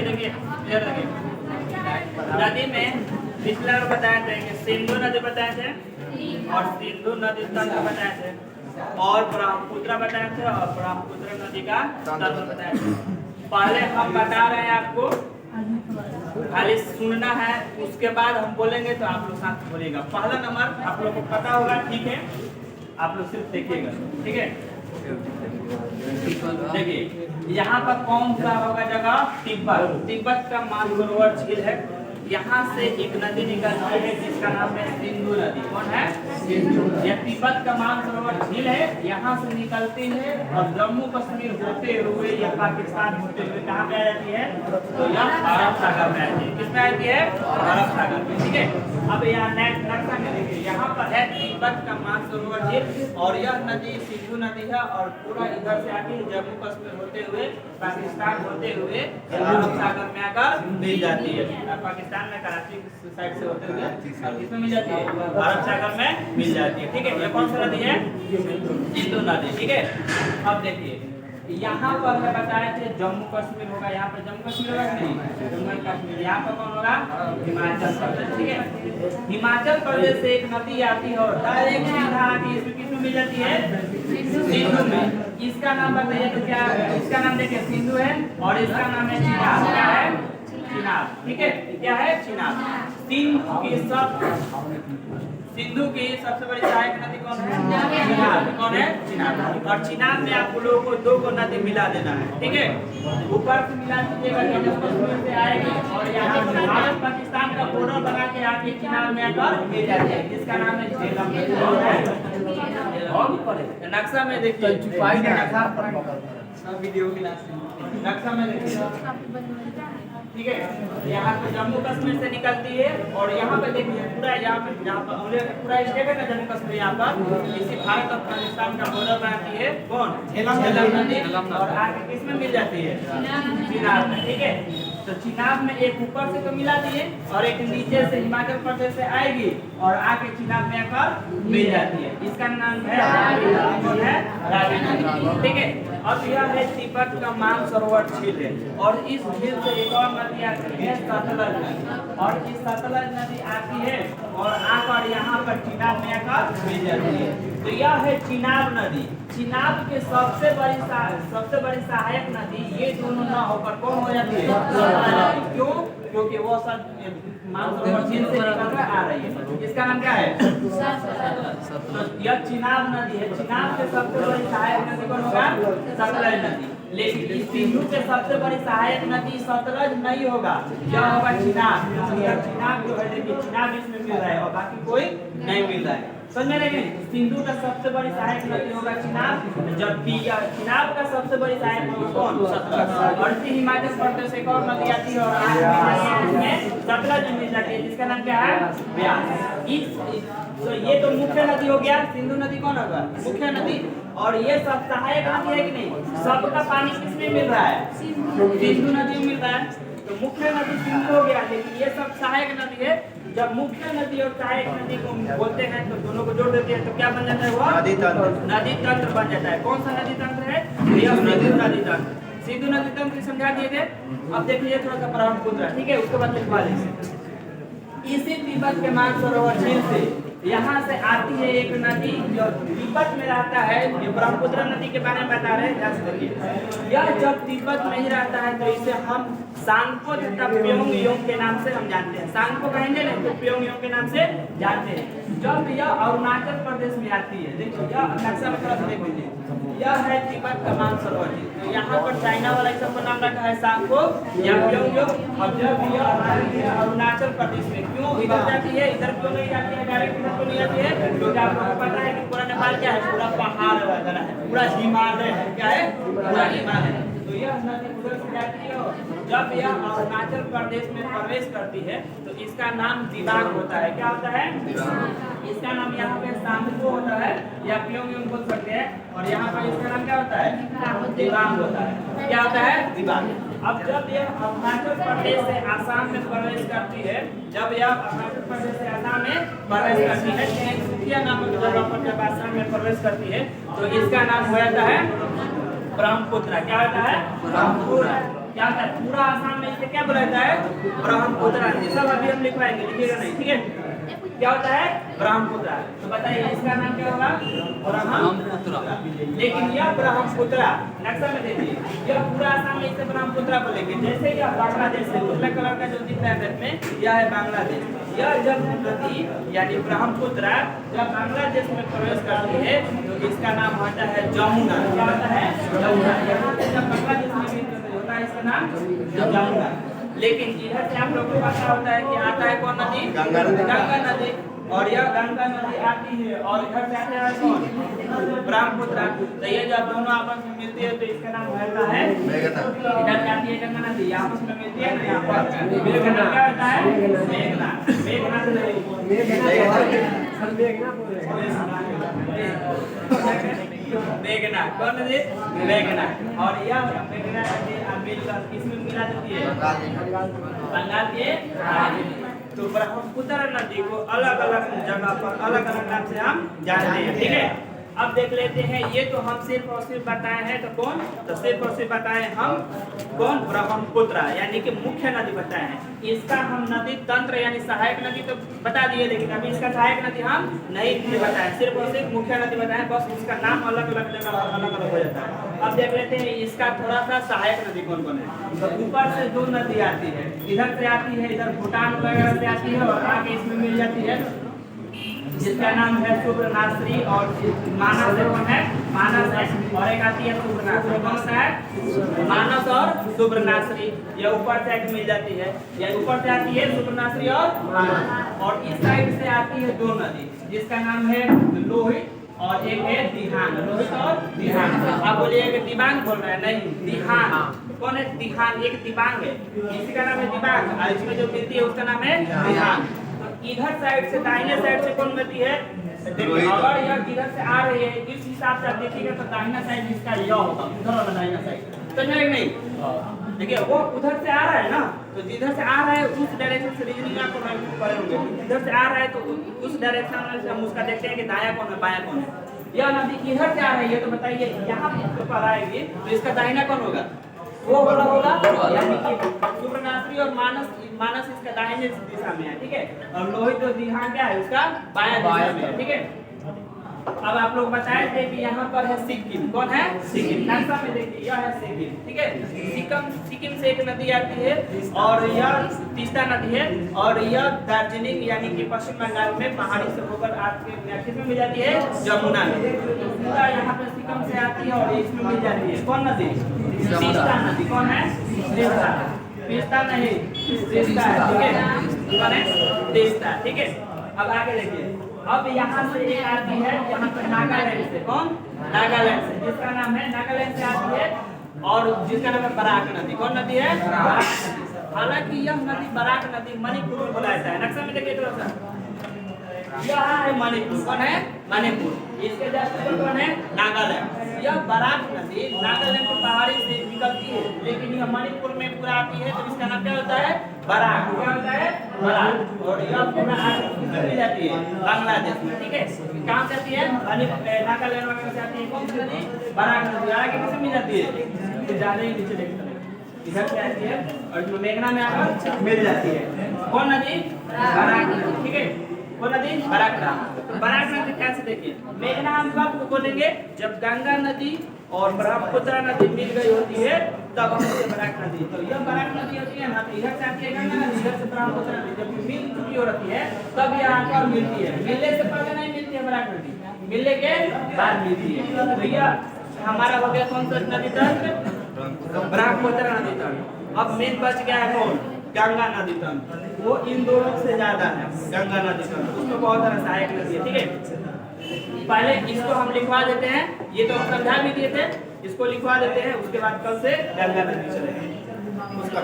देखिए देखिए इधर देखिए, नदी में पिछला बार बताए थे कि सिंधु नदी बताए थे और सिंधु नदी तंत्र बताए थे और ब्रह्मपुत्र बताए थे और ब्रह्मपुत्र नदी का तंत्र बताए थे। पहले हम बता रहे हैं आपको, खाली सुनना है, उसके बाद हम बोलेंगे तो आप लोग साथ बोलिएगा। पहला नंबर आप लोग को पता होगा, ठीक है, आप लोग सिर्फ देखिएगा, ठीक है। देखिए यहाँ पर कौन सा होगा जगह, तिब्बत। तिब्बत का मानसरोवर झील है, यहाँ से एक नदी निकलती है जिसका नाम है सिंधु नदी। कौन है? सिंधु। यह तिब्बत का मानसरोवर झील है, यहाँ से निकलती है और जम्मू कश्मीर होते हुए या पाकिस्तान होते हुए कहाँ पे आ जाती है? तो यह अरब सागर में आती है। किसमें आती है? अरब सागर में, ठीक है। अब यहाँ नक्शा में देखिए, यहाँ पर है तिब्बत का मानसरोवर झील और यह नदी सिंधु नदी है और पूरा इधर से आके जम्मू कश्मीर होते हुए पाकिस्तान होते हुए अरब सागर में आकर मिल जाती है। पाकिस्तान में कराची साइड से होते हुए और किसमें मिल जाती है? अरब सागर में मिल जाती है, ठीक है। ये कौन सा नदी है? सिंधु नदी, ठीक है। अब देखिए यहाँ पर मैं बताए थे जम्मू कश्मीर होगा, यहाँ पर जम्मू कश्मीर होगा नहीं, जम्मू कश्मीर। यहाँ पर कौन होगा? हिमाचल प्रदेश, ठीक है। हिमाचल प्रदेश से एक नदी आती है और डायरेक्ट सीधा आती है, इसमें किसमें मिल जाती है? सिंधु में। इसका नाम बताइए तो क्या है? इसका नाम देखिए सिंधु है और इसका नाम है चिनाब। क्या है? चिनाब, ठीक है। क्या है? चिनाब। सिंधु की सबसे बड़ी सहायक नदी कौन है? चिनाब। कौन है? चिनाब। और चिनाब में आप लोगों को दो को नदी मिला देना है, ठीक है। ऊपर से मिला दीजिएगा, जम्मू कश्मीर से आएगी और यहाँ से भारत पाकिस्तान का बॉर्डर बना के आके चिनाब में आकर मिल जाती है, जिसका नाम है झेलम। नक्शा में देखिए, नक्शा में देखिए, ठीक है। यहाँ पे जम्मू कश्मीर से निकलती है और यहाँ पे देखिए पूरा यहाँ पे पूरा स्टेट है ना जम्मू कश्मीर, यहाँ पर इसी भारत और पाकिस्तान का बॉर्डर बनाती है। कौन? झेलम नदी। और आगे किसमें मिल जाती है? चिनाब में, ठीक है। तो चिनाब में एक ऊपर से तो मिला दिए और एक नीचे से हिमाचल प्रदेश से आएगी और आके चिनाब में आकर मिल जाती है। इसका नाम है रावी नदी, ठीक है। अब यह है तिब्बत का मानसरोवर झील है और इस झील से एक और नदी आती है सतलज नदी और इस सतलज नदी आती है और आकर यहाँ पर चिनाब में आकर मिल जाती है। तो यह है चिनाब नदी। चिनाब के सबसे बड़ी सहायक नदी ये दोनों न होकर कौन हो जाती है? क्यों? क्योंकि वो सब मानसरोवर झील से निकलकर आ रही है। इसका नाम क्या है? तो यह चिनाब नदी है। चिनाब के सबसे बड़ी सहायक नदी कौन होगा? सतलज नदी। लेकिन इस सिंधु के सबसे बड़ी सहायक नदी सतलज नहीं होगा, यह होगा चिनाब। चिनाब जो है देखिए, चिनाब इसमें मिल रहा है और बाकी कोई नहीं मिल रहा है, समझ में? लेकिन सिंधु का सबसे बड़ी सहायक नदी होगा चिनाब, जबकि चिनाब का सबसे बड़ी सहायक होगा कौन? सतलज। और इसी हिमाचल प्रदेश से एक और नदी आती है और इसमें सतलज मिल जाती है, जिसका नाम क्या है? ब्यास। तो ये तो मुख्य नदी हो गया। सिंधु नदी कौन होगा? मुख्य नदी। और ये सब सहायक नदी है कि नहीं? सबका पानी किसमें मिल रहा है? सिंधु नदी में मिल रहा है। तो मुख्य नदी सिंधु हो गया, लेकिन ये सब सहायक नदी है। जब मुख्य नदी और सहायक नदी को बोलते हैं तो दोनों को जोड़ देते हैं तो क्या बन जाता है? वो नदी तंत्र बन जाता है। कौन सा नदी तंत्र है? सिंधु नदी तंत्र। सिंधु नदी तंत्र समझा दिए थे। अब देखिए थोड़ा सा ब्रह्मपुत्र, ठीक है, उसके बाद लिखवा लीजिए। इसी तिब्बत के मानसरोवर झील से यहाँ से आती है एक नदी जो तिब्बत में रहता है। ये ब्रह्मपुत्र नदी के बारे में बता रहे हैं, ध्यान से देखिए। यह जब तिब्बत में ही रहता है तो इसे हम सांगपो तथा प्योंगयांग के नाम से हम जानते हैं। सांगपो कहेंगे नहीं तो प्योंगयांग के नाम से जानते हैं। जब यह अरुणाचल प्रदेश में आती है, देखो यह नक्शा में थोड़ा देख लीजिए, यह है तिब्बत का मानसरोवर झील। तो यहाँ पर चाइना वाला सबका नाम रखा है सांगपो या प्योंगयांग। और जब यह आती है अरुणाचल प्रदेश में, क्यों इधर जाती है, इधर क्यों नहीं जाती है, डायरेक्ट इधर क्यों नहीं जाती है? क्योंकि आप लोगों को पता है कि पूरा नेपाल क्या है? पूरा पहाड़ वगैरह है, पूरा हिमालय है। क्या है? पूरा हिमालय है। तो यह नदी उधर से जाती है और जब यह अरुणाचल प्रदेश में प्रवेश करती है तो इसका नाम दिबांग होता है। क्या होता है? इसका नाम यहाँ पे सांगपो होता है या प्योंगयांग बोल सकते हैं और यहाँ पर इसका नाम क्या होता है? दिबांग होता है। क्या होता है? दिबांग। अब जब यह अरुणाचल प्रदेश से आसाम में प्रवेश करती है, जब यह अरुणाचल प्रदेश से आसाम में प्रवेश करती है, सुखिया नामक जगह पर जब आसाम में प्रवेश करती है तो इसका नाम हो जाता है ब्रह्मपुत्र। क्या होता है? ब्रह्मपुत्र। क्या होता है पूरा आसाम में इसे क्या बोला जाता है ब्रह्मपुत्र नदी। सब अभी हम लिखवाएंगे, लिखिएगा नहीं, ठीक है। क्या होता है ब्रह्मपुत्र। तो बताइए इसका नाम क्या होगा ब्रह्मपुत्र। लेकिन यह ब्रह्मपुत्र नक्शा में देखिए, यह पूरा आसाम में इसे ब्रह्मपुत्र बोलेंगे। जैसे यह बांग्लादेश है, उजला कलर का जो दिख रहा है में, यह है बांग्लादेश। यह जब नदी यानी ब्रह्मपुत्र जब बांग्लादेश में प्रवेश करती है तो इसका नाम होता है जमुना। क्या होता है जमुना। यहाँ से जब बांग्लादेश में होता है इसका नाम जमुना। लेकिन इधर से आप लोगों को पता होता है कि आता है कौन नदी, गंगा नदी। और यह गंगा नदी आती है और इधर से आता है कौन ब्रह्मपुत्र। तो ये जब दोनों आपस में मिलती है तो इसका नाम होता है मेघना। इधर से आती है गंगा नदी, आपस में मिलती है ना, यहाँ पर मेघना। क्या होता है मेघना। मेघना मेघना कौन नदी मेघना। और यह मेघना नदी मिलकर किसमें मिला जाती है बंगाल के। तो ब्रह्मपुत्र नदी को अलग अलग जगह पर अलग अलग नाम से हम जानते हैं, ठीक है। अब देख लेते हैं, ये तो हम सिर्फ और सिर्फ बताए हैं, तो कौन, तो सिर्फ और सिर्फ बताए हम कौन ब्रह्मपुत्र यानी कि मुख्य नदी बताए हैं। इसका हम नदी तंत्र यानी सहायक नदी तो बता दिए, लेकिन अभी इसका सहायक नदी हम नहीं बताए, सिर्फ और सिर्फ मुख्य नदी बताए, बस उसका नाम अलग अलग जगह अलग अलग हो जाता है। अब देख लेते हैं इसका थोड़ा सा सहायक नदी कौन कौन है। तो ऊपर से दो नदी आती है, इधर से आती है, इधर भूटान वगैरह से आती है और आगे इसमें मिल जाती है, जिसका नाम है सुब्रनाश्री। और मानस है, मानस है, और एक आती है सुब्रनाश्री। कौन सा है मानस और सुब्रनाश्री। ये ऊपर से आके मिल जाती है, ये ऊपर से आती है सुब्रनाश्री और मानस। और इस साइड से आती है दो नदी, जिसका नाम है लोहित और एक है दिहान। लोहित और दिहान। आप बोलिए कि दिबांग बोल रहे हैं, नहीं दिहान। कौन है दिहान, एक दिबांग है, इसी का नाम है दिबांग, और इसमें जो मिलती है उसका नाम है दिहान। इधर साइड से दाहिने साइड से कौन मिलती है, अगर यह इधर से आ रही है इस हिसाब से आप देखिएगा तो दाहिना साइड इसका यह होगा, उधर वाला दाहिना साइड, तो नहीं देखिए वो उधर से आ रहा है ना, तो जिधर से आ रहा है उस डायरेक्शन से रीजनिंग आपको करे होंगे। इधर से आ रहा है तो उस डायरेक्शन से हम उसका देखते हैं कि दायां कौन है बायां कौन है। यह नदी इधर से आ रही है तो बताइए यहाँ पर आएगी तो इसका दाहिना कौन होगा, वो वाला होगा, यानी कि सुब्रनाश्री और मानस इसका दाहिने दिशा में है, ठीक है। और लोहित और दिहान क्या है उसका बायां दिशा में है, ठीक है। अब आप लोग बताए थे कि यहाँ पर है सिक्किम। कौन है सिक्किम, नक्शा में देखिए यह है सिक्किम, ठीक है। सिक्किम से एक नदी आती है और यह तीस्ता नदी है, और यह दार्जिलिंग यानी कि पश्चिम बंगाल में पहाड़ी से होकर आके में मिल जाती है जमुना नदी। पूरा यहाँ पे सिक्किम से आती है और इसमें मिल जाती है कौन नदी तीस्ता नदी। कौन है तीस्ता, तीस्ता नहीं तीस्ता है, ठीक है। कौन है तीस्ता, ठीक है। अब आगे देखिए, अब यहाँ से एक आती है यहाँ पर नागालैंड से, कौन नागालैंड से, जिसका नाम है नागालैंड से आती है और जिसका नाम है बराक नदी। कौन नदी है बराक नदी। हालांकि यह नदी बराक नदी मणिपुर में बुलाया जाता है। नक्शा में देखिए थोड़ा सा, यह है मणिपुर। कौन है मणिपुर, इसके जस्ट कौन है नागालैंड। यह बराक नदी नागालैंड की पहाड़ी से निकलती है, लेकिन यह मणिपुर में पूरा आती है तो इसका नाम क्या होता है बराक। क्या होता है बराक। और यह पूरा मिल जाती है बांग्लादेश में, ठीक है। कहाँ से आती है नागालैंड वगैरह से आती है, कौन सी नदी बराक नदी। आगे किसे मिल जाती है ज्यादा ही नीचे देखते हैं, इधर से आती है और मेघना में आकर मिल जाती है। कौन नदी बराक नदी, ठीक है। कौन नदी बराक नदी। बराक नदी कैसे देखिए, मेघना हम कब बोलेंगे जब गंगा नदी और ब्रह्मपुत्र नदी मिल गई होती है तब हम उसे बराक नदी। तो यह बराक नदी होती है ना, तो इधर से आती है गंगा नदी, इधर से ब्रह्मपुत्र नदी, जब मिल चुकी हो रही है तब यह आकर मिलती है। मिलने से पहले नहीं मिलती है बराक नदी, मिलने के बाद मिलती है। तो यह हमारा हो गया कौन सा नदी तंत्र ब्रह्मपुत्र नदी तंत्र। अब मेन बच गया है कौन गंगा नदी तंत्र, वो इन दोनों से ज्यादा है गंगा नदी तंत्र, उसमें बहुत सारा सहायक नदी है, ठीक है। पहले इसको हम लिखवा देते हैं, ये तो हम समझा भी दिए थे, इसको लिखवा देते हैं, उसके बाद कल से गंगा नदी चलेगी उसका